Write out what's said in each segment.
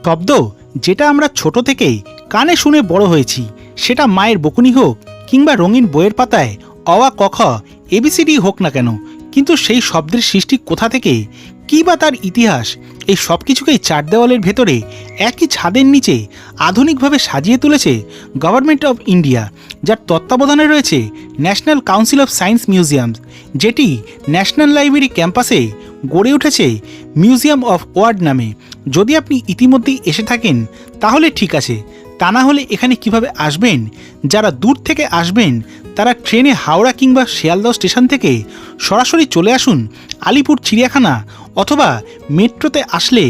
শব্দ যেটা আমরা ছোট থেকেই কানে শুনে বড় হয়েছি, সেটা মায়ের বকুনি হোক কিংবা রঙিন বইয়ের পাতায় অ আ ক খ এবিসিডি হোক না কেন, কিন্তু সেই শব্দের সৃষ্টি কোথা থেকে, কী বা তার ইতিহাস, এই সব কিছুকেই চার দেওয়ালের ভেতরে একই ছাদের নিচে আধুনিকভাবে সাজিয়ে তুলেছে গভর্নমেন্ট অফ ইন্ডিয়া, যার তত্ত্বাবধানে রয়েছে national council of science museum, যেটি ন্যাশনাল লাইব্রেরি ক্যাম্পাসে গড়ে উঠেছে মিউজিয়াম অফ ওয়ার্ড নামে। যদি আপনি ইতিমধ্যেই এসে থাকেন তাহলে ঠিক আছে, তা না হলে এখানে কিভাবে আসবেন? যারা দূর থেকে আসবেন তারা ট্রেনে হাওড়া কিংবা শিয়ালদহ স্টেশন থেকে সরাসরি চলে আসুন আলিপুর চিড়িয়াখানা, অথবা মেট্রোতে আসলে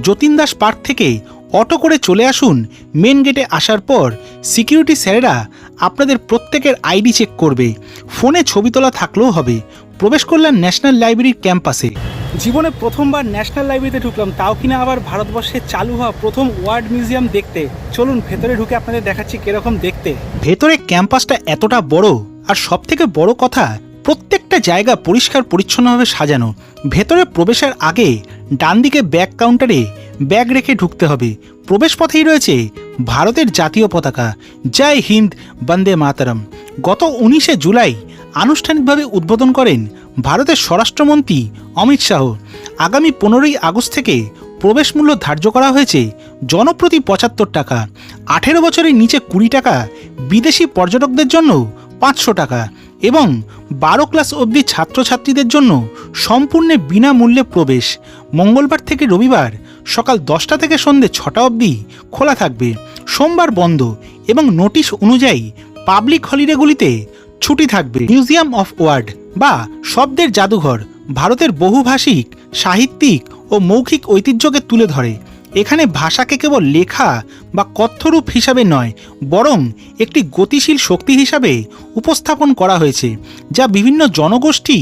যতীন দাস পার্ক থেকে অটো করে চলে আসুন। মেন গেটে আসার পর সিকিউরিটি স্যারেরা আপনাদের প্রত্যেকের আইডি চেক করবে, ফোনে ছবি তোলা থাকলেও হবে। প্রবেশ করলেন ন্যাশনাল লাইব্রেরির ক্যাম্পাসে। জীবনে প্রথমবার ন্যাশনাল লাইব্রেরিতে ঢুকলাম, তাও কিনা আবার ভারতবর্ষে চালু হওয়া প্রথম ওয়ার্ড মিউজিয়াম দেখতে। চলুন ভেতরে ঢুকে আপনাদের দেখাচ্ছি কিরকম দেখতে। ভেতরে ক্যাম্পাসটা এতটা বড়, আর সব থেকে বড় কথা প্রত্যেকটা জায়গা পরিষ্কার পরিচ্ছন্নভাবে সাজানো। ভেতরে প্রবেশের আগে ডান দিকে ব্যাগ কাউন্টারে ব্যাগ রেখে ঢুকতে হবে। প্রবেশ পথেই রয়েছে ভারতের জাতীয় পতাকা, জয় হিন্দ বন্দে মাতরম। গত 19শে জুলাই আনুষ্ঠানিকভাবে উদ্বোধন করেন ভারতের স্বরাষ্ট্রমন্ত্রী অমিত শাহ। আগামী 15ই আগস্ট থেকে প্রবেশ মূল্য ধার্য করা হয়েছে জনপ্রতি 75 টাকা, 18 বছরের নিচে 20 টাকা, বিদেশি পর্যটকদের জন্য 500 টাকা এবং 12 ক্লাস অবধি ছাত্রছাত্রীদের জন্য সম্পূর্ণ বিনামূল্যে প্রবেশ। মঙ্গলবার থেকে রবিবার সকাল 10টা থেকে সন্ধ্যে 6টা অবধি খোলা থাকবে, সোমবার বন্ধ এবং নোটিশ অনুযায়ী পাবলিক হলিডেগুলিতে ছুটি থাকবে। মিউজিয়াম অফ ওয়ার্ড বা শব্দের জাদুঘর ভারতের বহুভাষিক, সাহিত্যিক ও মৌখিক ঐতিহ্যকে তুলে ধরে। এখানে ভাষাকে কেবল লেখা বা কথ্যরূপ হিসাবে নয়, বরং একটি গতিশীল শক্তি হিসাবে উপস্থাপন করা হয়েছে, যা বিভিন্ন জনগোষ্ঠী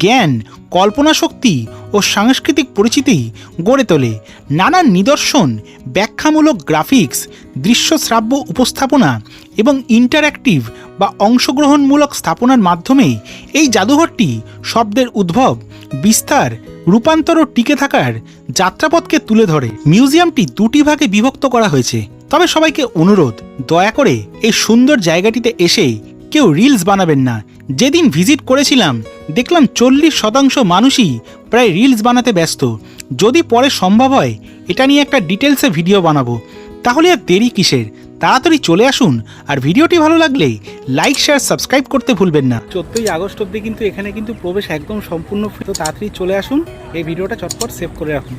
জ্ঞান, কল্পনা শক্তি ও সাংস্কৃতিক পরিচিতি গড়ে তোলে। নানান নিদর্শন, ব্যাখ্যামূলক গ্রাফিক্স, দৃশ্যশ্রাব্য উপস্থাপনা এবং ইন্টারঅ্যাক্টিভ বা অংশগ্রহণমূলক স্থাপনার মাধ্যমে এই জাদুঘরটি শব্দের উদ্ভব, বিস্তার, রূপান্তর ও টিকে থাকার যাত্রাপথকে তুলে ধরে। মিউজিয়ামটি দুটি ভাগে বিভক্ত করা হয়েছে, তবে সবাইকে অনুরোধ, দয়া করে এই সুন্দর জায়গাটিতে এসে কেউ রিলস বানাবেন না। যেদিন ভিজিট করেছিলাম দেখলাম 40% মানুষই প্রায় রিলস বানাতে ব্যস্ত। যদি পরে সম্ভব হয় এটা নিয়ে একটা ডিটেলসে ভিডিও বানাবো। তাহলে আর দেরি কিসের, তাড়াতাড়ি চলে আসুন। আর ভিডিওটি ভালো লাগলে লাইক, শেয়ার, সাবস্ক্রাইব করতে ভুলবেন না। 14ই আগস্ট অবধি কিন্তু এখানে কিন্তু প্রবেশ একদম সম্পূর্ণ ফ্রি, তো তাড়াতাড়ি চলে আসুন। এই ভিডিওটা চটপট সেভ করে রাখুন।